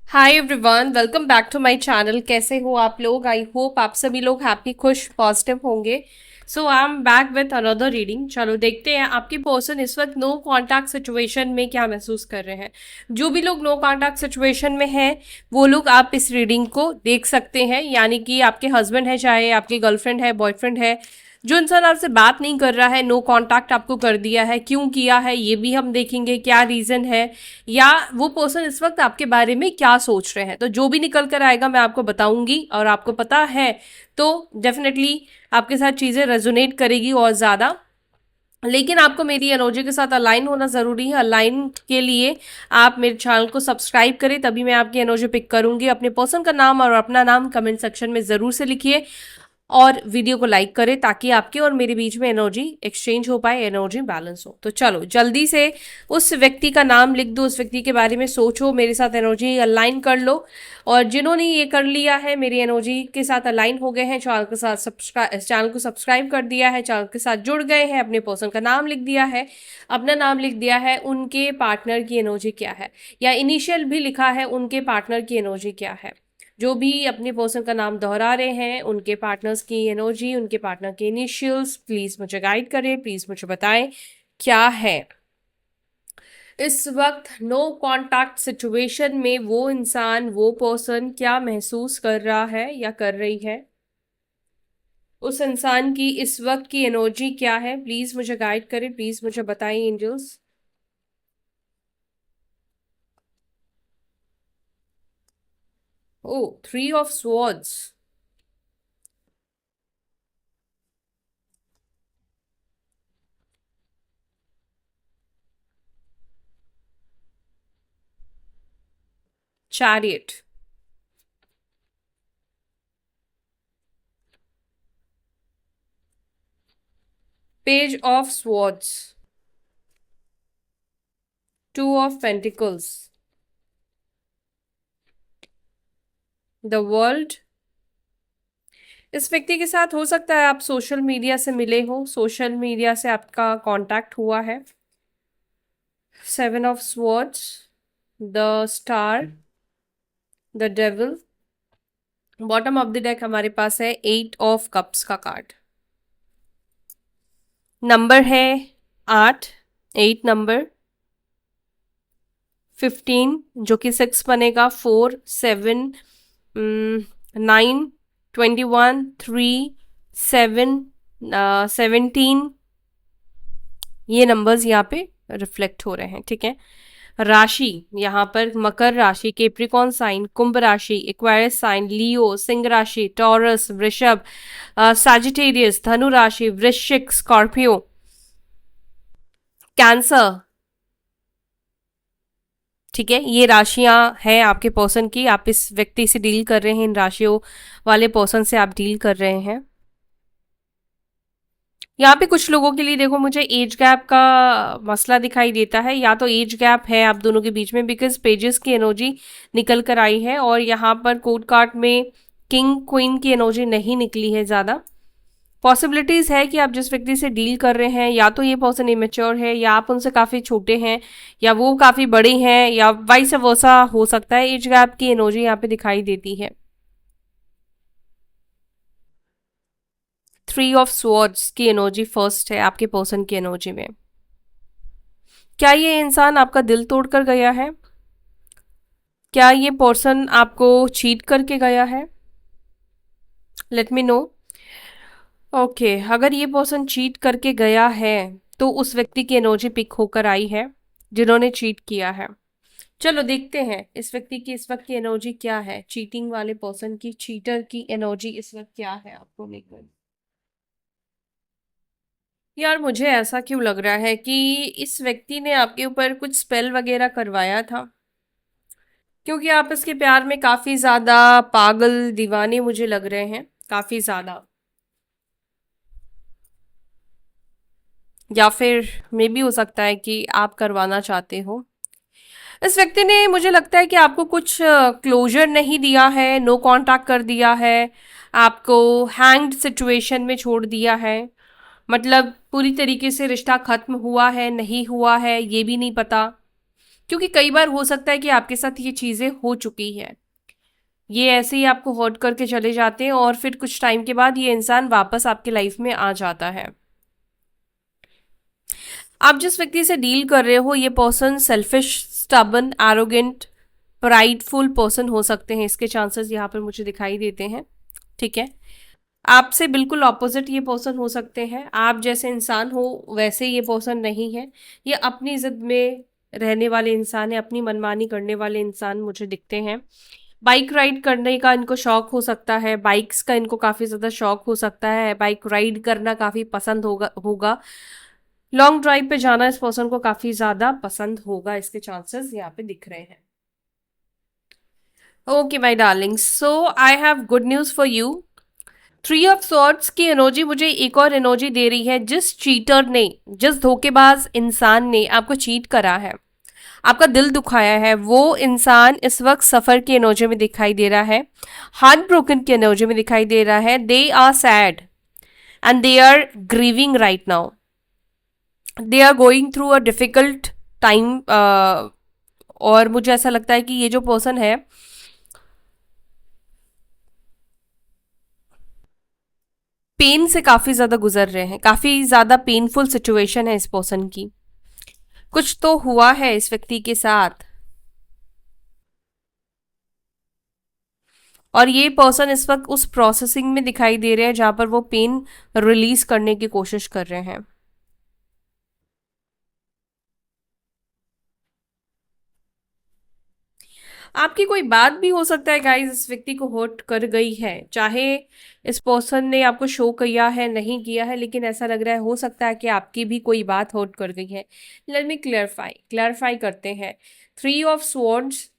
Hi everyone, welcome back to my channel. कैसे हो आप लोग? आई होप आप सभी लोग हैप्पी, खुश, पॉजिटिव होंगे। So I am back with another reading. चलो देखते हैं आपकी पर्सन इस वक्त नो कांटेक्ट सिचुएशन में क्या महसूस कर रहे हैं। जो भी लोग नो कांटेक्ट सिचुएशन में हैं वो लोग आप इस रीडिंग को देख सकते हैं, यानी कि आपके हस्बैंड है, चाहे आपकी गर्लफ्रेंड है, बॉयफ्रेंड है, जो इंसान आपसे बात नहीं कर रहा है, नो कांटेक्ट आपको कर दिया है, क्यों किया है ये भी हम देखेंगे, क्या रीज़न है, या वो पर्सन इस वक्त आपके बारे में क्या सोच रहे हैं। तो जो भी निकल कर आएगा मैं आपको बताऊंगी, और आपको पता है तो डेफिनेटली आपके साथ चीज़ें रेजोनेट करेगी और ज़्यादा। लेकिन आपको मेरी एनर्जी के साथ अलाइन होना ज़रूरी है। अलाइन के लिए आप मेरे चैनल को सब्सक्राइब करें, तभी मैं आपकी एनर्जी पिक करूंगी। अपने पर्सन का नाम और अपना नाम कमेंट सेक्शन में ज़रूर से लिखिए और वीडियो को लाइक करें ताकि आपके और मेरे बीच में एनर्जी एक्सचेंज हो पाए, एनर्जी बैलेंस हो। तो चलो जल्दी से उस व्यक्ति का नाम लिख दो, उस व्यक्ति के बारे में सोचो, मेरे साथ एनर्जी अलाइन कर लो। और जिन्होंने ये कर लिया है, मेरी एनर्जी के साथ अलाइन हो गए हैं, चैनल को सब्सक्राइब कर दिया है, चैनल के साथ जुड़ गए हैं, अपने पर्सन का नाम लिख दिया है, अपना नाम लिख दिया है, उनके पार्टनर की एनर्जी क्या है, या इनिशियल भी लिखा है, उनके पार्टनर की एनर्जी क्या है। जो भी अपने पर्सन का नाम दोहरा रहे हैं, उनके पार्टनर्स की एनर्जी, उनके पार्टनर के इनिशियल्स प्लीज मुझे गाइड करें, प्लीज मुझे बताएं क्या है। इस वक्त नो कांटेक्ट सिचुएशन में वो इंसान, वो पर्सन क्या महसूस कर रहा है या कर रही है, उस इंसान की इस वक्त की एनर्जी क्या है, प्लीज मुझे गाइड करें, प्लीज मुझे बताएं एंजल्स। ओ, 3 of swords. Chariot. Page of swords. 2 of pentacles. The world. इस व्यक्ति के साथ हो सकता है आप सोशल मीडिया से मिले हो, सोशल मीडिया से आपका कांटेक्ट हुआ है। 7 of swords. The star. The devil. Bottom of the deck हमारे पास है 8 ऑफ कप्स का कार्ड। नंबर है 8, 8 नंबर। 15 जो कि 6 बनेगा, 4, 7, 9, 21, 3, 7, 17, ये नंबर्स यहाँ पे रिफ्लेक्ट हो रहे हैं, ठीक है। राशि यहाँ पर मकर राशि, केप्रिकॉन साइन, कुंभ राशि, एक्वायरस साइन, लियो, सिंह राशि, टॉरस, वृषभ, सैजिटेरियस, धनु राशि, वृश्चिक, स्कॉर्पियो, कैंसर, ठीक है। ये राशियां हैं आपके पर्सन की, आप इस व्यक्ति से डील कर रहे हैं, इन राशियों वाले पर्सन से आप डील कर रहे हैं। यहाँ पे कुछ लोगों के लिए देखो मुझे एज गैप का मसला दिखाई देता है, या तो एज गैप है आप दोनों के बीच में, बिकॉज पेजेस की एनर्जी निकल कर आई है, और यहाँ पर कोर्ट कार्ड में किंग क्वीन की एनर्जी नहीं निकली है ज़्यादा। पॉसिबिलिटीज़ है कि आप जिस व्यक्ति से डील कर रहे हैं, या तो ये पर्सन इमेच्योर है, या आप उनसे काफ़ी छोटे हैं, या वो काफ़ी बड़े हैं, या वाइस वर्सा हो सकता है। एज गैप की एनर्जी यहाँ पे दिखाई देती है। 3 ऑफ स्वॉर्ड्स की एनर्जी फर्स्ट है आपके पर्सन की एनर्जी में। क्या ये इंसान आपका दिल तोड़ कर गया है? क्या ये पर्सन आपको चीट करके गया है? Let me know. ओके, अगर ये पर्सन चीट करके गया है तो उस व्यक्ति की एनर्जी पिक होकर आई है जिन्होंने चीट किया है। चलो देखते हैं इस व्यक्ति की इस वक्त की एनर्जी क्या है, चीटिंग वाले पर्सन की, चीटर की एनर्जी इस वक्त क्या है आपको लेकर। यार मुझे ऐसा क्यों लग रहा है कि इस व्यक्ति ने आपके ऊपर कुछ स्पेल वगैरह करवाया था, क्योंकि आप इसके प्यार में काफी ज्यादा पागल दीवाने मुझे लग रहे हैं, काफी ज्यादा। या फिर मे भी हो सकता है कि आप करवाना चाहते हो। इस व्यक्ति ने, मुझे लगता है कि आपको कुछ क्लोजर नहीं दिया है, नो कांटेक्ट कर दिया है, आपको हैंग्ड सिचुएशन में छोड़ दिया है। मतलब पूरी तरीके से रिश्ता खत्म हुआ है, नहीं हुआ है, ये भी नहीं पता। क्योंकि कई बार हो सकता है कि आपके साथ ये चीज़ें हो चुकी है, ये ऐसे ही आपको हर्ट करके चले जाते हैं और फिर कुछ टाइम के बाद ये इंसान वापस आपके लाइफ में आ जाता है। आप जिस व्यक्ति से डील कर रहे हो ये person selfish, stubborn, arrogant, prideful person हो सकते हैं, इसके चांसेस यहाँ पर मुझे दिखाई देते हैं। ठीक है, आपसे बिल्कुल ऑपोजिट ये पर्सन हो सकते हैं। आप जैसे इंसान हो वैसे ये पर्सन नहीं है। ये अपनी जिद में रहने वाले इंसान है, अपनी मनमानी करने वाले इंसान मुझे दिखते हैं। बाइक राइड करने का इनको शौक हो सकता है, बाइक्स का इनको काफ़ी ज़्यादा शौक हो सकता है, बाइक राइड करना काफ़ी पसंद होगा। लॉन्ग ड्राइव पे जाना इस पर्सन को काफ़ी ज़्यादा पसंद होगा, इसके चांसेस यहाँ पे दिख रहे हैं। Okay my darling, so I have good news for you. 3 of swords की एनर्जी मुझे एक और एनर्जी दे रही है। जिस चीटर ने, जिस धोखेबाज इंसान ने आपको चीट करा है, आपका दिल दुखाया है, वो इंसान इस वक्त सफ़र की एनर्जी में दिखाई दे रहा है, हार्ट ब्रोकन की एनर्जी में दिखाई दे रहा है। They are sad and they are grieving right now, they are going through a difficult time. और मुझे ऐसा लगता है कि ये जो पर्सन है पेन से काफ़ी ज़्यादा गुजर रहे हैं, काफ़ी ज़्यादा पेनफुल सिचुएशन है इस पर्सन की। कुछ तो हुआ है इस व्यक्ति के साथ और ये पर्सन इस वक्त उस प्रोसेसिंग में दिखाई दे रहे हैं जहां पर वो पेन रिलीज करने की कोशिश कर रहे हैं। आपकी कोई बात भी हो सकता है गाइस इस व्यक्ति को हर्ट कर गई है, चाहे इस पर्सन ने आपको शो किया है नहीं किया है, लेकिन ऐसा लग रहा है हो सकता है कि आपकी भी कोई बात हर्ट कर गई है। लेट मी क्लैरिफाई करते हैं। 3 ऑफ स्वॉर्ड्स,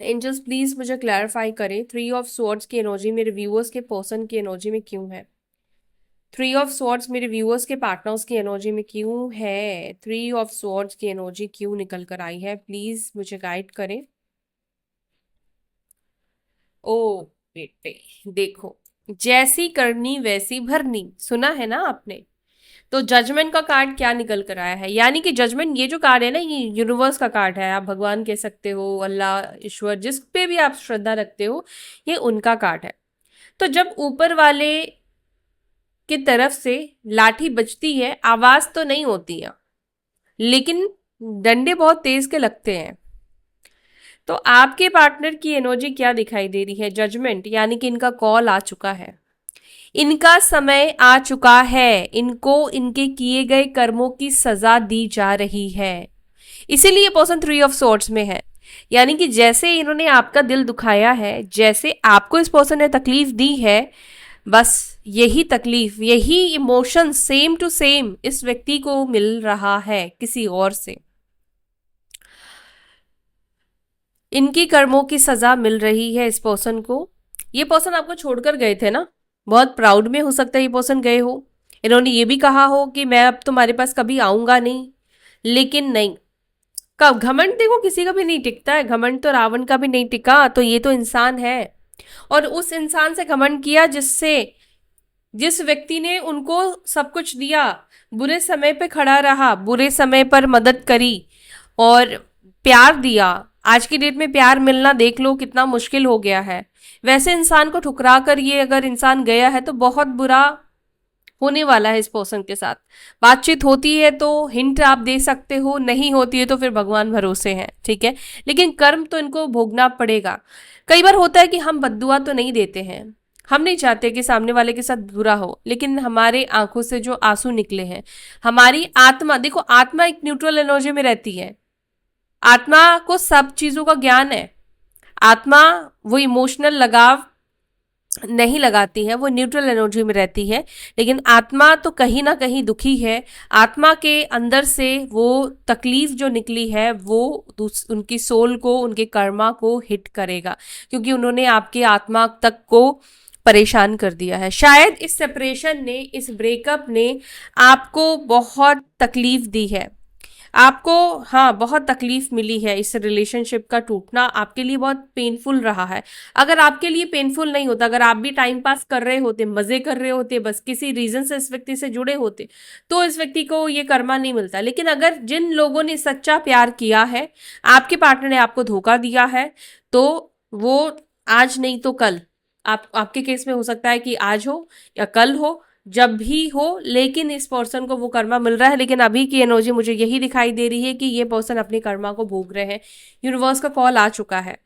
एंजल्स प्लीज मुझे क्लैरिफाई करें 3 ऑफ स्वॉर्ड्स की एनर्जी मेरे व्यूअर्स के पर्सन की एनर्जी में क्यों है। 3 ऑफ स्वॉर्ड्स मेरे व्यूअर्स के पार्टनर्स की एनर्जी में क्यों है। 3 ऑफ स्वॉर्ड्स की एनर्जी क्यों निकल कर आई है, प्लीज मुझे गाइड करें। ओ बेटे देखो, जैसी करनी वैसी भरनी, सुना है ना आपने। तो जजमेंट का कार्ड क्या निकल कर आया है, यानी कि जजमेंट ये जो कार्ड है ना, ये यूनिवर्स का कार्ड है। आप भगवान कह सकते हो, अल्लाह, ईश्वर, जिस पे भी आप श्रद्धा रखते हो, ये उनका कार्ड है। तो जब ऊपर वाले की तरफ से लाठी बजती है, आवाज तो नहीं होती है, लेकिन डंडे बहुत तेज के लगते हैं। तो आपके पार्टनर की एनर्जी क्या दिखाई दे रही है, जजमेंट, यानी कि इनका कॉल आ चुका है, इनका समय आ चुका है, इनको इनके किए गए कर्मों की सजा दी जा रही है। इसीलिए ये पर्सन 3 ऑफ स्वॉर्ड्स में है। यानी कि जैसे इन्होंने आपका दिल दुखाया है, जैसे आपको इस पर्सन ने तकलीफ दी है, बस यही तकलीफ, यही इमोशन सेम टू सेम इस व्यक्ति को मिल रहा है किसी और से। इनकी कर्मों की सजा मिल रही है इस पर्सन को। ये पर्सन आपको छोड़कर गए थे ना, बहुत प्राउड में हो सकता है ये पर्सन गए हो। इन्होंने ये भी कहा हो कि मैं अब तुम्हारे पास कभी आऊंगा नहीं, लेकिन नहीं। कब घमंड देखो किसी का भी नहीं टिकता है, घमंड तो रावण का भी नहीं टिका, तो ये तो इंसान है। और उस इंसान से घमंड किया जिस व्यक्ति ने उनको सब कुछ दिया, बुरे समय पे खड़ा रहा, बुरे समय पर मदद करी और प्यार दिया। आज की डेट में प्यार मिलना देख लो कितना मुश्किल हो गया है। वैसे इंसान को ठुकरा कर ये अगर इंसान गया है तो बहुत बुरा होने वाला है इस पर्सन के साथ। बातचीत होती है तो हिंट आप दे सकते हो, नहीं होती है तो फिर भगवान भरोसे हैं, ठीक है। लेकिन कर्म तो इनको भोगना पड़ेगा। कई बार होता है कि हम बद्दुआ तो नहीं देते हैं, हम नहीं चाहते कि सामने वाले के साथ बुरा हो, लेकिन हमारे आंखों से जो आंसू निकले हैं, हमारी आत्मा, देखो आत्मा एक न्यूट्रल एनर्जी में रहती है। आत्मा को सब चीजों का ज्ञान है। आत्मा वो इमोशनल लगाव नहीं लगाती है, वो न्यूट्रल एनर्जी में रहती है। लेकिन आत्मा तो कहीं ना कहीं दुखी है। आत्मा के अंदर से वो तकलीफ जो निकली है वो उनकी सोल को, उनके कर्मा को हिट करेगा, क्योंकि उन्होंने आपकी आत्मा तक को परेशान कर दिया है। शायद इस सेपरेशन ने, इस ब्रेकअप ने आपको बहुत तकलीफ दी है। आपको हाँ बहुत तकलीफ मिली है, इस रिलेशनशिप का टूटना आपके लिए बहुत पेनफुल रहा है। अगर आपके लिए पेनफुल नहीं होता, अगर आप भी टाइम पास कर रहे होते, मजे कर रहे होते, बस किसी रीजन से इस व्यक्ति से जुड़े होते, तो इस व्यक्ति को ये कर्मा नहीं मिलता। लेकिन अगर जिन लोगों ने सच्चा प्यार किया है, आपके पार्टनर ने आपको धोखा दिया है, तो वो आज नहीं तो कल, आपके केस में हो सकता है कि आज हो या कल हो, जब भी हो, लेकिन इस पर्सन को वो कर्मा मिल रहा है। लेकिन अभी की एनर्जी मुझे यही दिखाई दे रही है कि ये पर्सन अपनी कर्मा को भोग रहे हैं। यूनिवर्स का कॉल आ चुका है।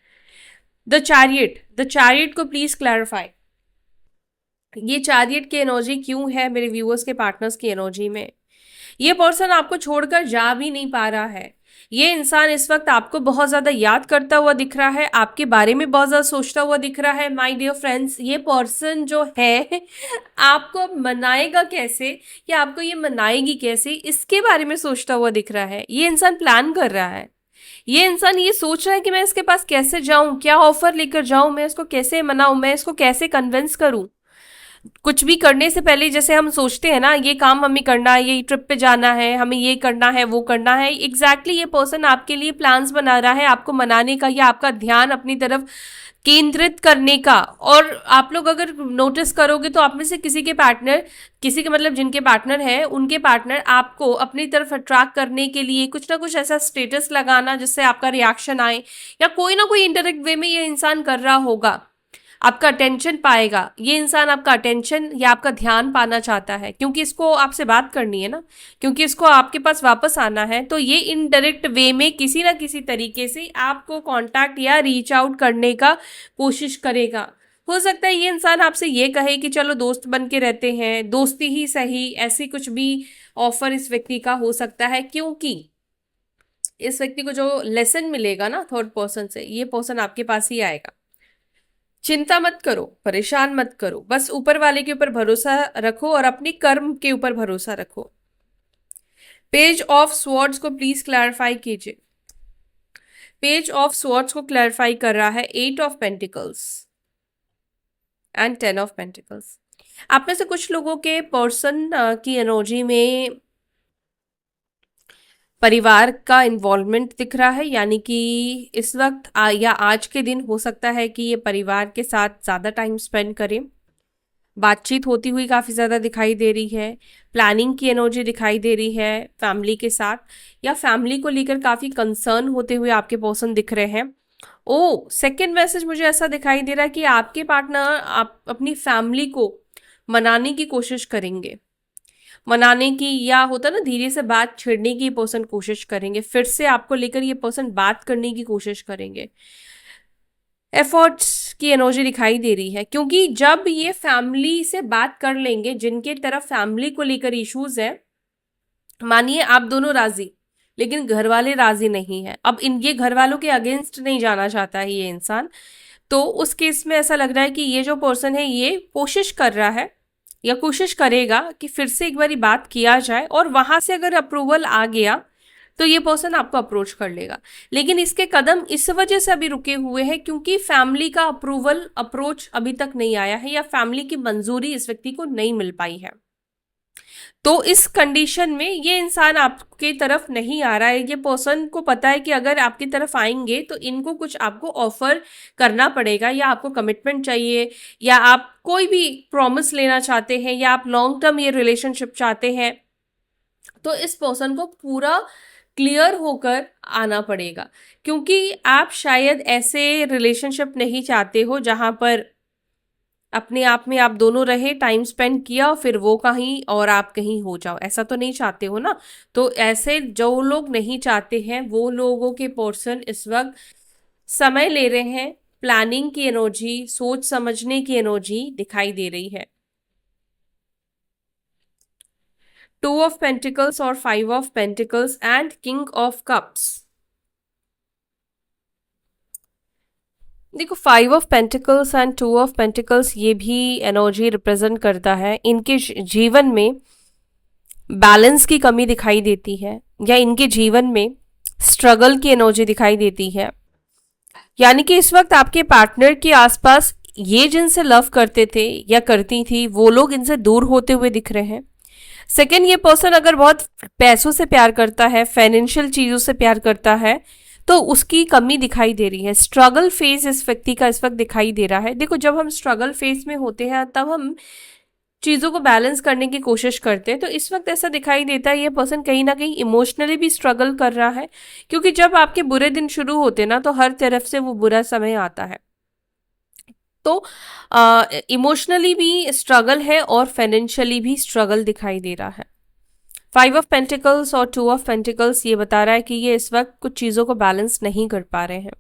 द चैरियट को प्लीज क्लैरिफाई, ये चैरियट की एनर्जी क्यों है मेरे व्यूअर्स के पार्टनर्स की एनर्जी में? ये पर्सन आपको छोड़कर जा भी नहीं पा रहा है। ये इंसान इस वक्त आपको बहुत ज्यादा याद करता हुआ दिख रहा है, आपके बारे में बहुत ज्यादा सोचता हुआ दिख रहा है। माय डियर फ्रेंड्स, ये पर्सन जो है आपको मनाएगा कैसे या आपको ये मनाएगी कैसे, इसके बारे में सोचता हुआ दिख रहा है। ये इंसान प्लान कर रहा है। ये इंसान ये सोच रहा है कि मैं इसके पास कैसे जाऊं, क्या ऑफर लेकर जाऊं, मैं इसको कैसे मनाऊं, मैं इसको कैसे कन्विंस करूं। कुछ भी करने से पहले जैसे हम सोचते हैं ना, ये काम हमें करना है, ये ट्रिप पे जाना है, हमें ये करना है, वो करना है, एग्जैक्टली ये पर्सन आपके लिए प्लान्स बना रहा है, आपको मनाने का या आपका ध्यान अपनी तरफ केंद्रित करने का। और आप लोग अगर नोटिस करोगे तो आप में से किसी के पार्टनर, किसी के मतलब जिनके पार्टनर है, उनके पार्टनर आपको अपनी तरफ अट्रैक्ट करने के लिए कुछ ना कुछ ऐसा स्टेटस लगाना जिससे आपका रिएक्शन आए, या कोई ना कोई इनडायरेक्ट वे में ये इंसान कर रहा होगा। आपका अटेंशन पाएगा ये इंसान, आपका अटेंशन या आपका ध्यान पाना चाहता है, क्योंकि इसको आपसे बात करनी है ना, क्योंकि इसको आपके पास वापस आना है। तो ये इनडायरेक्ट वे में किसी ना किसी तरीके से आपको कांटेक्ट या रीच आउट करने का कोशिश करेगा। हो सकता है ये इंसान आपसे ये कहे कि चलो दोस्त बन के रहते हैं, दोस्ती ही सही, ऐसी कुछ भी ऑफर इस व्यक्ति का हो सकता है। क्योंकि इस व्यक्ति को जो लेसन मिलेगा ना थर्ड पर्सन से, ये पर्सन आपके पास ही आएगा। चिंता मत करो, परेशान मत करो, बस ऊपर वाले के ऊपर भरोसा रखो और अपनी कर्म के ऊपर भरोसा रखो। पेज ऑफ स्वॉर्ड्स को प्लीज क्लैरिफाई कीजिए। पेज ऑफ स्वॉर्ड्स को क्लैरिफाई कर रहा है 8 of pentacles and 10 of pentacles. आप में से कुछ लोगों के पर्सन की एनर्जी में परिवार का इन्वॉल्वमेंट दिख रहा है, यानी कि इस वक्त या आज के दिन हो सकता है कि ये परिवार के साथ ज़्यादा टाइम स्पेंड करें। बातचीत होती हुई काफ़ी ज़्यादा दिखाई दे रही है, प्लानिंग की एनर्जी दिखाई दे रही है फैमिली के साथ, या फैमिली को लेकर काफ़ी कंसर्न होते हुए आपके पर्सन दिख रहे हैं। सेकंड मैसेज मुझे ऐसा दिखाई दे रहा है कि आपके पार्टनर आप अपनी फैमिली को मनाने की कोशिश करेंगे, मनाने की, या होता ना धीरे से बात छेड़ने की पर्सन कोशिश करेंगे, फिर से आपको लेकर ये पर्सन बात करने की कोशिश करेंगे। एफर्ट्स की एनर्जी दिखाई दे रही है, क्योंकि जब ये फैमिली से बात कर लेंगे, जिनके तरफ फैमिली को लेकर इश्यूज है, मानिए आप दोनों राजी लेकिन घर वाले राजी नहीं है, अब इन ये घर वालों के अगेंस्ट नहीं जाना चाहता है ये इंसान, तो उस केस में ऐसा लग रहा है कि ये जो पर्सन है ये कोशिश कर रहा है या कोशिश करेगा कि फिर से एक बारी बात किया जाए, और वहां से अगर अप्रूवल आ गया तो ये पर्सन आपको अप्रोच कर लेगा। लेकिन इसके कदम इस वजह से अभी रुके हुए हैं क्योंकि फैमिली का अप्रोच अभी तक नहीं आया है, या फैमिली की मंजूरी इस व्यक्ति को नहीं मिल पाई है। तो इस कंडीशन में ये इंसान आपके तरफ नहीं आ रहा है। ये पर्सन को पता है कि अगर आपकी तरफ आएंगे तो इनको कुछ आपको ऑफर करना पड़ेगा, या आपको कमिटमेंट चाहिए, या आप कोई भी प्रॉमिस लेना चाहते हैं, या आप लॉन्ग टर्म ये रिलेशनशिप चाहते हैं, तो इस पर्सन को पूरा क्लियर होकर आना पड़ेगा। क्योंकि आप शायद ऐसे रिलेशनशिप नहीं चाहते हो जहां पर अपने आप में आप दोनों रहे, टाइम स्पेंड किया, फिर वो कहीं और आप कहीं हो जाओ, ऐसा तो नहीं चाहते हो ना। तो ऐसे जो लोग नहीं चाहते हैं वो लोगों के पर्सन इस वक्त समय ले रहे हैं, प्लानिंग की एनर्जी, सोच समझने की एनर्जी दिखाई दे रही है। 2 ऑफ पेंटिकल्स और 5 of pentacles and king of cups. देखो 5 of pentacles and 2 of pentacles ये भी एनर्जी रिप्रेजेंट करता है इनके जीवन में बैलेंस की कमी दिखाई देती है, या इनके जीवन में स्ट्रगल की एनर्जी दिखाई देती है। यानी कि इस वक्त आपके पार्टनर के आसपास ये जिनसे लव करते थे या करती थी वो लोग इनसे दूर होते हुए दिख रहे हैं। सेकंड, ये पर्सन अगर बहुत पैसों से प्यार करता है, फाइनेंशियल चीजों से प्यार करता है, तो उसकी कमी दिखाई दे रही है। स्ट्रगल फेज इस व्यक्ति का इस वक्त दिखाई दे रहा है। देखो, जब हम स्ट्रगल फेज में होते हैं तब हम चीजों को बैलेंस करने की कोशिश करते हैं। तो इस वक्त ऐसा दिखाई देता है ये पर्सन कहीं ना कहीं इमोशनली भी स्ट्रगल कर रहा है, क्योंकि जब आपके बुरे दिन शुरू होते ना तो हर तरफ से वो बुरा समय आता है। तो इमोशनली भी स्ट्रगल है और फाइनेंशियली भी स्ट्रगल दिखाई दे रहा है। 5 ऑफ पेंटिकल्स और 2 ऑफ पेंटिकल्स ये बता रहा है कि ये इस वक्त कुछ चीज़ों को बैलेंस नहीं कर पा रहे हैं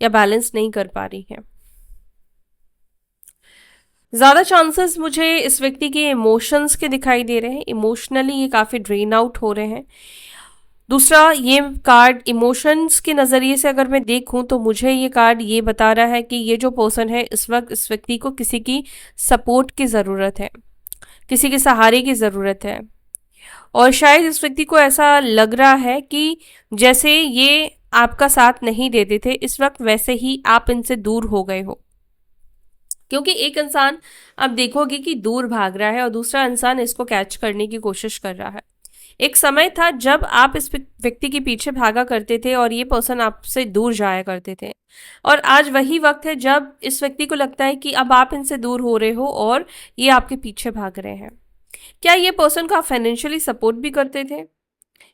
या बैलेंस नहीं कर पा रही हैं। ज़्यादा चांसेस मुझे इस व्यक्ति के इमोशंस के दिखाई दे रहे हैं। इमोशनली ये काफ़ी ड्रेन आउट हो रहे हैं। दूसरा, ये कार्ड इमोशंस के नज़रिए से अगर मैं देखूं तो मुझे ये कार्ड ये बता रहा है कि ये जो पर्सन है इस वक्त इस व्यक्ति को किसी की सपोर्ट की ज़रूरत है, किसी के सहारे की ज़रूरत है। और शायद इस व्यक्ति को ऐसा लग रहा है कि जैसे ये आपका साथ नहीं देते थे इस वक्त, वैसे ही आप इनसे दूर हो गए हो। क्योंकि एक इंसान आप देखोगे कि दूर भाग रहा है और दूसरा इंसान इसको कैच करने की कोशिश कर रहा है। एक समय था जब आप इस व्यक्ति के पीछे भागा करते थे और ये पर्सन आपसे दूर जाया करते थे, और आज वही वक्त है जब इस व्यक्ति को लगता है कि अब आप इनसे दूर हो रहे हो और ये आपके पीछे भाग रहे हैं। क्या ये पर्सन को आप फाइनेंशियली सपोर्ट भी करते थे?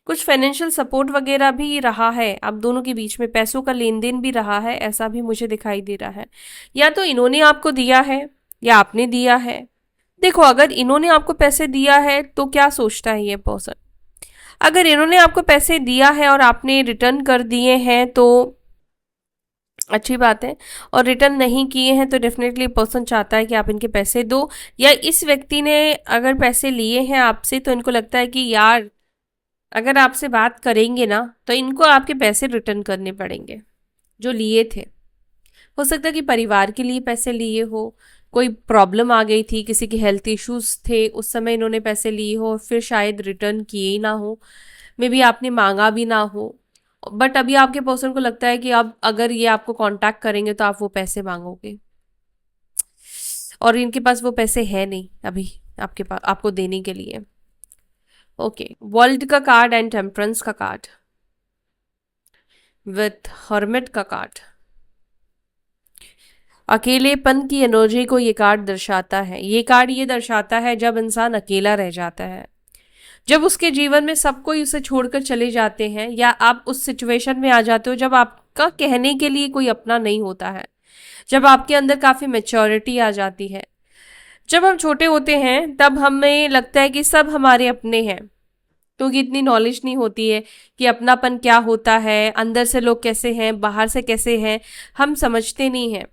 कुछ फाइनेंशियल सपोर्ट वगैरह भी रहा है, आप दोनों के बीच में पैसों का लेन देन भी रहा है, ऐसा भी मुझे दिखाई दे रहा है। या तो इन्होंने आपको दिया है या आपने दिया है। देखो, अगर इन्होंने आपको पैसे दिया है तो क्या सोचता है ये पर्सन? अगर इन्होंने आपको पैसे दिया है और आपने रिटर्न कर दिए हैं तो अच्छी बात है, और रिटर्न नहीं किए हैं तो डेफिनेटली पर्सन चाहता है कि आप इनके पैसे दो। या इस व्यक्ति ने अगर पैसे लिए हैं आपसे तो इनको लगता है कि यार अगर आपसे बात करेंगे ना तो इनको आपके पैसे रिटर्न करने पड़ेंगे जो लिए थे। हो सकता है कि परिवार के लिए पैसे लिए हो, कोई प्रॉब्लम आ गई थी, किसी के हेल्थ इश्यूज थे, उस समय इन्होंने पैसे लिए हो और फिर शायद रिटर्न किए ही ना हो, मे बी आपने मांगा भी ना हो। बट अभी आपके पर्सन को लगता है कि अब अगर ये आपको कांटेक्ट करेंगे तो आप वो पैसे मांगोगे, और इनके पास वो पैसे है नहीं अभी आपके पास आपको देने के लिए। ओके, वर्ल्ड का कार्ड एंड टेम्परेंस का कार्ड विथ हर्मिट का कार्ड। अकेलेपन की एनर्जी को ये कार्ड दर्शाता है। ये कार्ड ये दर्शाता है जब इंसान अकेला रह जाता है, जब उसके जीवन में सब कोई उसे छोड़कर चले जाते हैं, या आप उस सिचुएशन में आ जाते हो जब आपका कहने के लिए कोई अपना नहीं होता है, जब आपके अंदर काफ़ी मैच्योरिटी आ जाती है। जब हम छोटे होते हैं तब हमें लगता है कि सब हमारे अपने हैं, क्योंकि इतनी नॉलेज नहीं होती है कि अपनापन क्या होता है, अंदर से लोग कैसे हैं, बाहर से कैसे हैं, हम समझते नहीं हैं।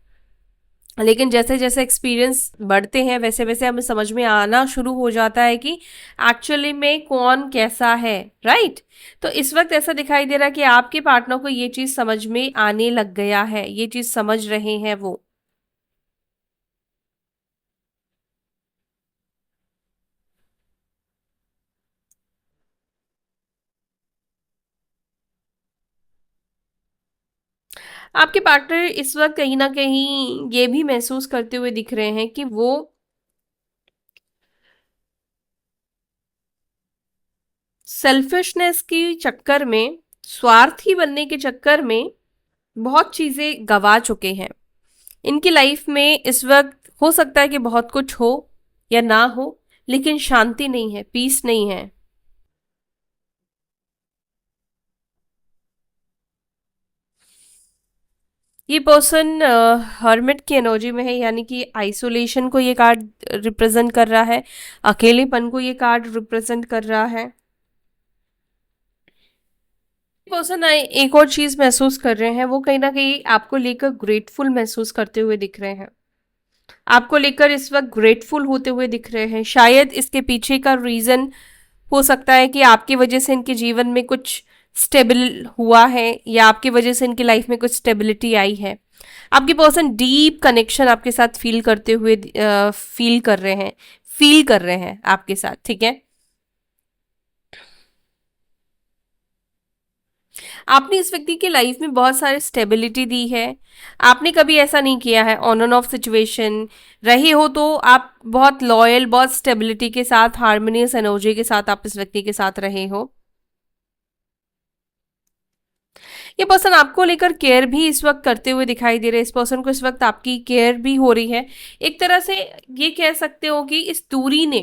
लेकिन जैसे जैसे एक्सपीरियंस बढ़ते हैं वैसे वैसे हमें समझ में आना शुरू हो जाता है कि एक्चुअली में कौन कैसा है, राइट। तो इस वक्त ऐसा दिखाई दे रहा है कि आपके पार्टनर को ये चीज़ समझ में आने लग गया है, ये चीज़ समझ रहे हैं वो। आपके पार्टनर इस वक्त कहीं ना कहीं ये भी महसूस करते हुए दिख रहे हैं कि वो सेल्फिशनेस के चक्कर में, स्वार्थी बनने के चक्कर में बहुत चीज़ें गवा चुके हैं। इनकी लाइफ में इस वक्त हो सकता है कि बहुत कुछ हो या ना हो, लेकिन शांति नहीं है, पीस नहीं है। ये पर्सन हर्मिट की एनर्जी में है, यानी कि आइसोलेशन को ये कार्ड रिप्रेजेंट कर रहा है, अकेलेपन को ये कार्ड रिप्रेजेंट कर रहा है। पर्सन एक और चीज महसूस कर रहे हैं, वो कहीं ना कहीं आपको लेकर ग्रेटफुल महसूस करते हुए दिख रहे हैं, आपको लेकर इस वक्त ग्रेटफुल होते हुए दिख रहे हैं। शायद इसके पीछे का रीजन हो सकता है कि आपकी वजह से इनके जीवन में कुछ स्टेबल हुआ है, या आपकी वजह से इनकी लाइफ में कुछ स्टेबिलिटी आई है। आपके पर्सन डीप कनेक्शन आपके साथ फील करते हुए फील कर रहे हैं आपके साथ, ठीक है। आपने इस व्यक्ति की लाइफ में बहुत सारी स्टेबिलिटी दी है। आपने कभी ऐसा नहीं किया है ऑन एंड ऑफ सिचुएशन रहे हो, तो आप बहुत लॉयल, बहुत स्टेबिलिटी के साथ, हार्मोनियस एनर्जी के साथ आप इस व्यक्ति के साथ रहे हो। ये पर्सन आपको लेकर केयर भी इस वक्त करते हुए दिखाई दे रहे हैं। इस पर्सन को इस वक्त आपकी केयर भी हो रही है। एक तरह से ये कह सकते हो कि इस दूरी ने,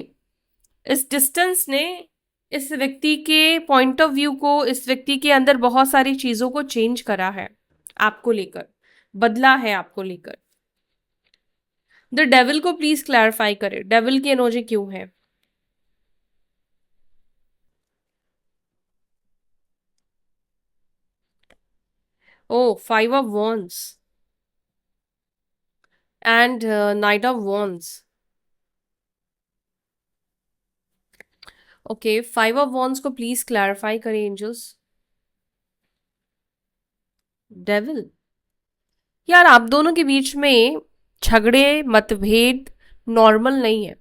इस डिस्टेंस ने इस व्यक्ति के पॉइंट ऑफ व्यू को, इस व्यक्ति के अंदर बहुत सारी चीजों को चेंज करा है, आपको लेकर बदला है, आपको लेकर। द डेविल को प्लीज क्लैरिफाई करें, डेविल की एनर्जी क्यों है? ओ, 5 of Wands and Knight of Wands। Okay, 5 of Wands को प्लीज क्लैरिफाई करें एंजल्स। डेविल, यार आप दोनों के बीच में झगड़े, मतभेद नॉर्मल नहीं है।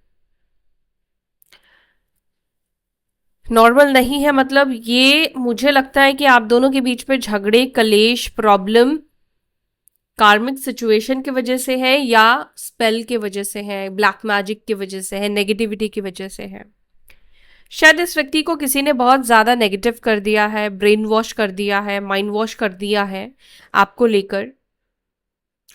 नॉर्मल नहीं है मतलब ये मुझे लगता है कि आप दोनों के बीच में झगड़े, कलेश, प्रॉब्लम कार्मिक सिचुएशन की वजह से है, या स्पेल की वजह से है, ब्लैक मैजिक की वजह से है, नेगेटिविटी की वजह से है। शायद इस व्यक्ति को किसी ने बहुत ज्यादा नेगेटिव कर दिया है, ब्रेन वॉश कर दिया है, माइंड वॉश कर दिया है आपको लेकर,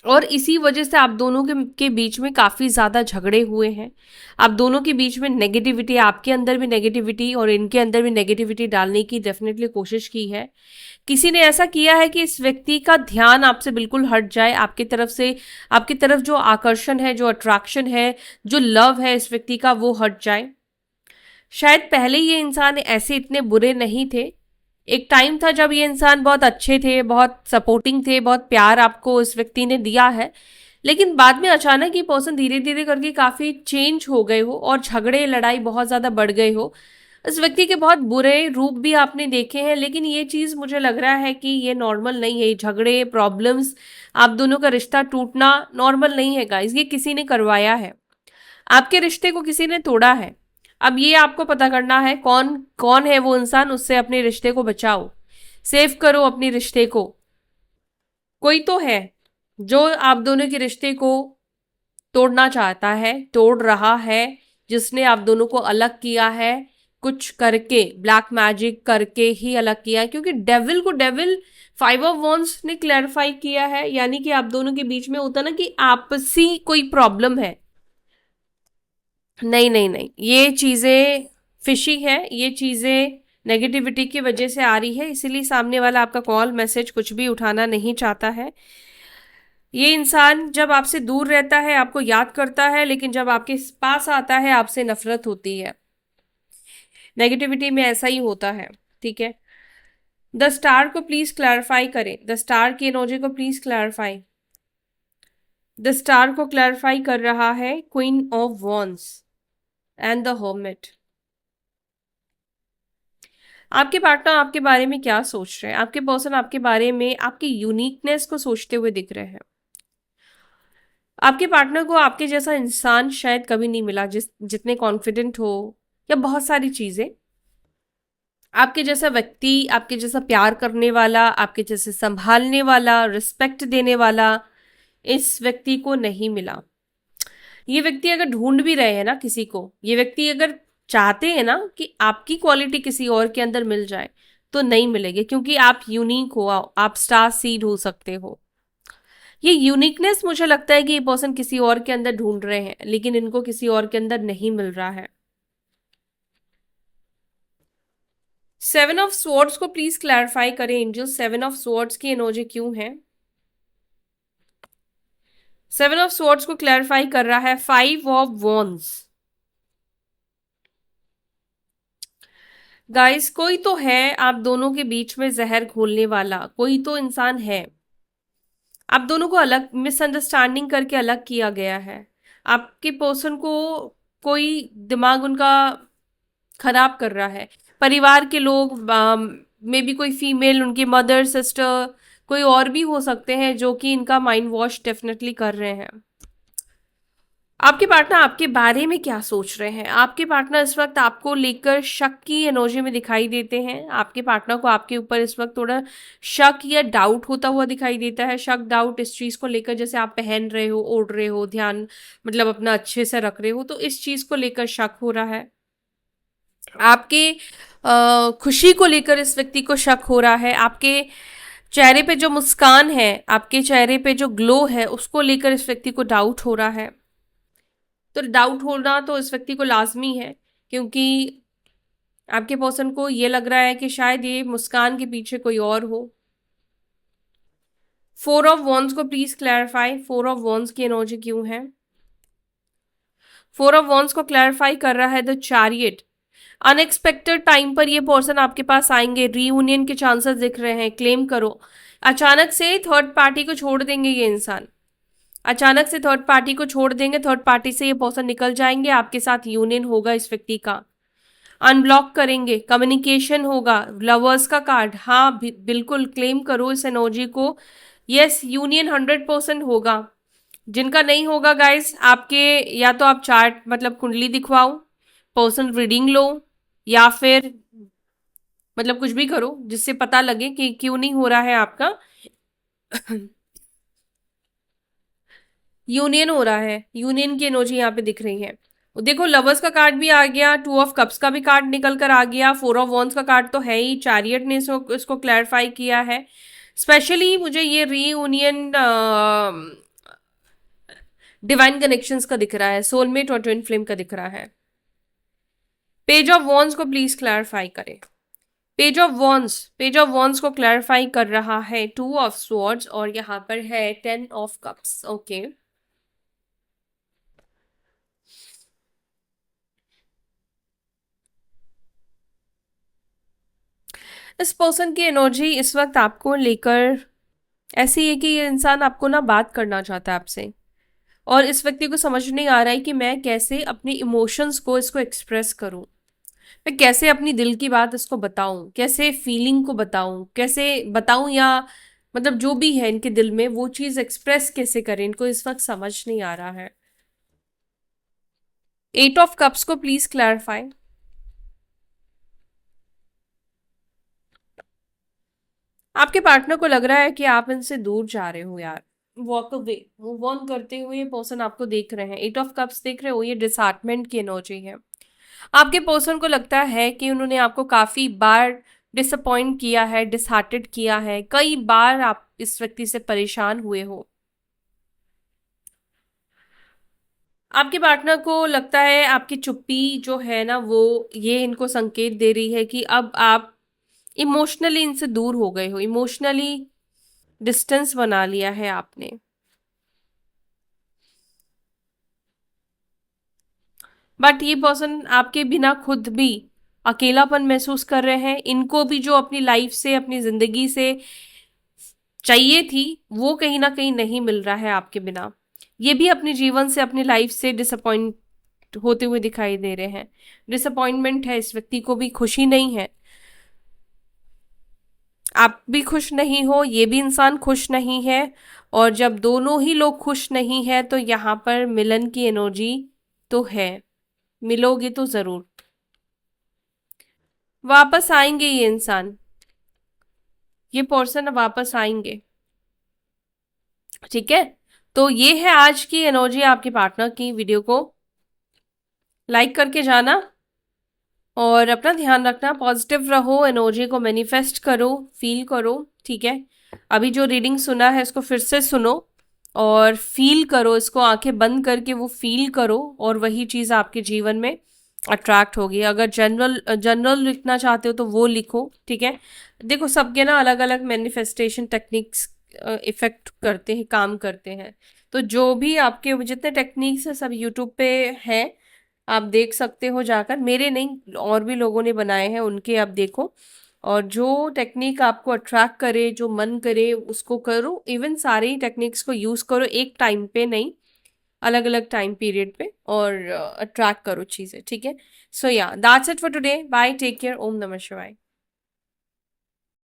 और इसी वजह से आप दोनों के बीच में काफी ज्यादा झगड़े हुए हैं। आप दोनों के बीच में नेगेटिविटी, आपके अंदर भी नेगेटिविटी और इनके अंदर भी नेगेटिविटी डालने की डेफिनेटली कोशिश की है। किसी ने ऐसा किया है कि इस व्यक्ति का ध्यान आपसे बिल्कुल हट जाए, आपकी तरफ से, आपकी तरफ जो आकर्षण है, जो अट्रैक्शन है, जो लव है इस व्यक्ति का, वो हट जाए। शायद पहले ये इंसान ऐसे इतने बुरे नहीं थे। एक टाइम था जब ये इंसान बहुत अच्छे थे, बहुत सपोर्टिंग थे, बहुत प्यार आपको इस व्यक्ति ने दिया है, लेकिन बाद में अचानक ये पर्सन धीरे धीरे करके काफी चेंज हो गए हो और झगड़े, लड़ाई बहुत ज्यादा बढ़ गए हो। इस व्यक्ति के बहुत बुरे रूप भी आपने देखे हैं, लेकिन ये चीज मुझे लग रहा है कि ये नॉर्मल नहीं है। झगड़े, प्रॉब्लम्स, आप दोनों का रिश्ता टूटना नॉर्मल नहीं है गाइस, ये किसी ने करवाया है। आपके रिश्ते को किसी ने तोड़ा है। अब ये आपको पता करना है कौन कौन है वो इंसान, उससे अपने रिश्ते को बचाओ, सेव करो अपने रिश्ते को। कोई तो है जो आप दोनों के रिश्ते को तोड़ना चाहता है, तोड़ रहा है, जिसने आप दोनों को अलग किया है, कुछ करके, ब्लैक मैजिक करके ही अलग किया है। क्योंकि डेविल को, डेविल 5 of Wands ने क्लैरिफाई किया है, यानी कि आप दोनों के बीच में होता ना कि आपसी कोई प्रॉब्लम है। नहीं नहीं नहीं, ये चीजें फिशी है, ये चीजें नेगेटिविटी की वजह से आ रही है, इसीलिए सामने वाला आपका कॉल, मैसेज कुछ भी उठाना नहीं चाहता है। ये इंसान जब आपसे दूर रहता है आपको याद करता है, लेकिन जब आपके पास आता है आपसे नफरत होती है। नेगेटिविटी में ऐसा ही होता है, ठीक है। द स्टार को प्लीज क्लैरिफाई करें, द स्टार की एनर्जी को प्लीज क्लैरिफाई। द स्टार को क्लैरिफाई कर रहा है queen of wands and the hermit. आपके पार्टनर आपके बारे में क्या सोच रहे हैं? आपके पर्सन आपके बारे में आपकी यूनिकनेस को सोचते हुए दिख रहे हैं। आपके पार्टनर को आपके जैसा इंसान शायद कभी नहीं मिला जितने कॉन्फिडेंट हो, या बहुत सारी चीजें। आपके जैसा व्यक्ति, आपके जैसा प्यार करने वाला, आपके जैसे संभालने वाला, रिस्पेक्ट देने वाला इस व्यक्ति को नहीं मिला। ये व्यक्ति अगर ढूंढ भी रहे हैं ना किसी को, ये व्यक्ति अगर चाहते हैं ना कि आपकी क्वालिटी किसी और के अंदर मिल जाए, तो नहीं मिलेगी, क्योंकि आप यूनिक हो, आप स्टार सीड हो सकते हो। ये यूनिकनेस मुझे लगता है कि ये पर्सन किसी और के अंदर ढूंढ रहे हैं, लेकिन इनको किसी और के अंदर नहीं मिल रहा है। 7 of Swords को प्लीज क्लैरिफाई करें एंजल, 7 of Swords की एनर्जी क्यों है? 7 of Swords को क्लैरिफाई कर रहा है 5 of Wands। गाइस, कोई तो है आप दोनों के बीच में जहर घोलने वाला, कोई तो इंसान है। आप दोनों को अलग, मिसअंडरस्टैंडिंग करके अलग किया गया है। आपके पर्सन को कोई दिमाग उनका खराब कर रहा है। परिवार के लोग, मे बी कोई फीमेल, उनकी मदर, सिस्टर, कोई और भी हो सकते हैं जो कि इनका माइंड वॉश डेफिनेटली कर रहे हैं। आपके पार्टनर आपके बारे में क्या सोच रहे हैं? आपके पार्टनर इस वक्त आपको लेकर शक की एनर्जी में दिखाई देते हैं। आपके पार्टनर को आपके ऊपर इस वक्त थोड़ा शक या डाउट होता हुआ दिखाई देता है। शक डाउट इस चीज़ को लेकर, जैसे आप पहन रहे हो, ओढ़ रहे हो, ध्यान मतलब अपना अच्छे से रख रहे हो, तो इस चीज़ को लेकर शक हो रहा है। आपके खुशी को लेकर इस व्यक्ति को शक हो रहा है। आपके चेहरे पे जो मुस्कान है, आपके चेहरे पे जो ग्लो है, उसको लेकर इस व्यक्ति को डाउट हो रहा है। तो डाउट होना तो इस व्यक्ति को लाजमी है, क्योंकि आपके पर्सन को ये लग रहा है कि शायद ये मुस्कान के पीछे कोई और हो। 4 ऑफ वॉन्ड्स को प्लीज क्लैरिफाई, 4 ऑफ वॉन्ड्स की एनर्जी क्यों है? 4 ऑफ वॉन्ड्स को क्लैरिफाई कर रहा है द चैरियट। अनएक्सपेक्टेड टाइम पर ये पर्सन आपके पास आएंगे, रीयूनियन के चांसेस दिख रहे हैं। क्लेम करो, अचानक से थर्ड पार्टी को छोड़ देंगे ये इंसान, अचानक से थर्ड पार्टी को छोड़ देंगे, थर्ड पार्टी से ये पर्सन निकल जाएंगे, आपके साथ यूनियन होगा इस व्यक्ति का। अनब्लॉक करेंगे, कम्युनिकेशन होगा। लवर्स का कार्ड, हाँ बिल्कुल क्लेम करो इस एनर्जी को। यस, यूनियन 100% होगा। जिनका नहीं होगा गाइस, आपके या तो आप चार्ट मतलब कुंडली दिखवाओ, पर्सनल रीडिंग लो, या फिर मतलब कुछ भी करो जिससे पता लगे कि क्यों नहीं हो रहा है आपका। यूनियन हो रहा है, यूनियन की एनर्जी यहाँ पे दिख रही है। देखो, लवर्स का कार्ड भी आ गया, 2 ऑफ कप्स का भी कार्ड निकल कर आ गया, 4 ऑफ वॉन्ड्स का कार्ड तो है ही, चैरियट ने इसको क्लैरिफाई किया है। स्पेशली मुझे ये रीयूनियन डिवाइन कनेक्शंस का दिख रहा है, सोलमेट और ट्विन फ्लेम का दिख रहा है। पेज ऑफ वॉन्ड्स को प्लीज क्लैरिफाई करें। पेज ऑफ वॉन्ड्स को क्लैरिफाई कर रहा है 2 ऑफ स्वॉर्ड्स, और यहाँ पर है 10 ऑफ कप्स। ओके, इस पर्सन की एनर्जी इस वक्त आपको लेकर ऐसी है कि ये इंसान आपको ना बात करना चाहता है आपसे, और इस व्यक्ति को समझ नहीं आ रहा है कि मैं कैसे अपनी इमोशंस को इसको एक्सप्रेस करूं, मैं कैसे अपनी दिल की बात इसको बताऊं, कैसे फीलिंग को बताऊं, कैसे बताऊं, या मतलब जो भी है इनके दिल में वो चीज एक्सप्रेस कैसे करें, इनको इस वक्त समझ नहीं आ रहा है। 8 ऑफ कप्स को प्लीज क्लैरिफाई। आपके पार्टनर को लग रहा है कि आप इनसे दूर जा रहे हो यार, वॉक अवे, मूव ऑन करते हुए ये पर्सन आपको देख रहे हैं। 8 ऑफ कप्स देख रहे हो, ये डिसहार्टमेंट की एनर्जी है। आपके पर्सन को लगता है कि उन्होंने आपको काफी बार डिसअपॉइंट किया है, डिसहार्टेड किया है, कई बार आप इस व्यक्ति से परेशान हुए हो। आपके पार्टनर को लगता है आपकी चुप्पी जो है ना, वो ये इनको संकेत दे रही है कि अब आप इमोशनली इनसे दूर हो गए हो, इमोशनली डिस्टेंस बना लिया है आपने। बट ये पर्सन आपके बिना खुद भी अकेलापन महसूस कर रहे हैं। इनको भी जो अपनी लाइफ से, अपनी जिंदगी से चाहिए थी, वो कहीं ना कहीं नहीं मिल रहा है आपके बिना। ये भी अपने जीवन से, अपनी लाइफ से डिसअपॉइंट होते हुए दिखाई दे रहे हैं। डिसअपॉइंटमेंट है, इस व्यक्ति को भी खुशी नहीं है। आप भी खुश नहीं हो, ये भी इंसान खुश नहीं है, और जब दोनों ही लोग खुश नहीं है तो यहाँ पर मिलन की एनर्जी तो है, मिलोगे तो जरूर। वापस आएंगे ये इंसान, ये पर्सन वापस आएंगे। ठीक है, तो ये है आज की एनर्जी आपके पार्टनर की। वीडियो को लाइक करके जाना और अपना ध्यान रखना, पॉजिटिव रहो, एनर्जी को मैनिफेस्ट करो, फील करो। ठीक है, अभी जो रीडिंग सुना है इसको फिर से सुनो और फील करो, इसको आंखें बंद करके वो फील करो, और वही चीज़ आपके जीवन में अट्रैक्ट होगी। अगर जनरल जनरल लिखना चाहते हो तो वो लिखो। ठीक है, देखो सबके ना अलग अलग मैनिफेस्टेशन टेक्निक्स इफेक्ट करते हैं, काम करते हैं। तो जो भी आपके जितने टेक्निक्स है सब यूट्यूब पे है, आप देख सकते हो जाकर। मेरे नहीं, और भी लोगों ने बनाए हैं, उनके आप देखो, और जो टेक्निक आपको अट्रैक्ट करे, जो मन करे उसको करो। इवन सारे ही टेक्निक्स को यूज करो, एक टाइम पे नहीं, अलग अलग टाइम पीरियड पे, और अट्रैक्ट करो चीजें। ठीक है, so yeah that's it for today, bye, take care, ओम नमः शिवाय।